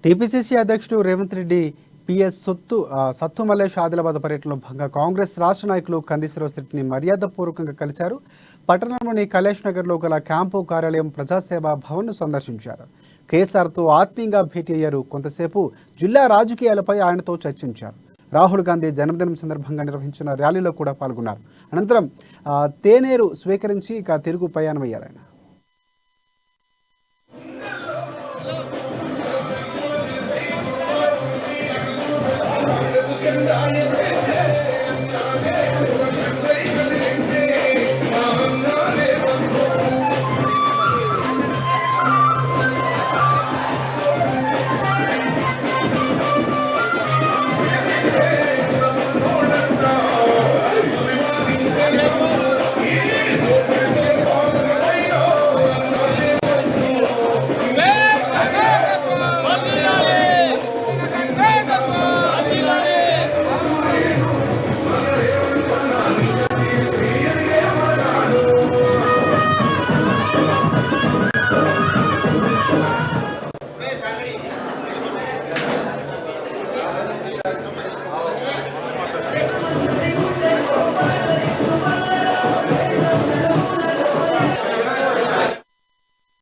TPCC అధ్యక్షుడు రేవంత్ రెడ్డి సత్తు మల్లేష్ ఆదిలాబాద్ పర్యటనలో భాగంగా కాంగ్రెస్ రాష్ట్ర నాయకులు కంది శ్రీనివాసరెడ్డిని మర్యాదపూర్వకంగా కలిశారు. పట్టణంలోని కైలాష్ నగర్లో గల క్యాంపు కార్యాలయం ప్రజాసేవా భవన్ను సందర్శించారు. కేసీఆర్తో ఆత్మీయంగా భేటీ అయ్యారు. కొంతసేపు జిల్లా రాజకీయాలపై ఆయనతో చర్చించారు. రాహుల్ గాంధీ జన్మదినం సందర్భంగా నిర్వహించిన ర్యాలీలో కూడా పాల్గొన్నారు. అనంతరం తేనేరు స్వీకరించి తిరుగు ప్రయాణమయ్యారు ఆయన. I am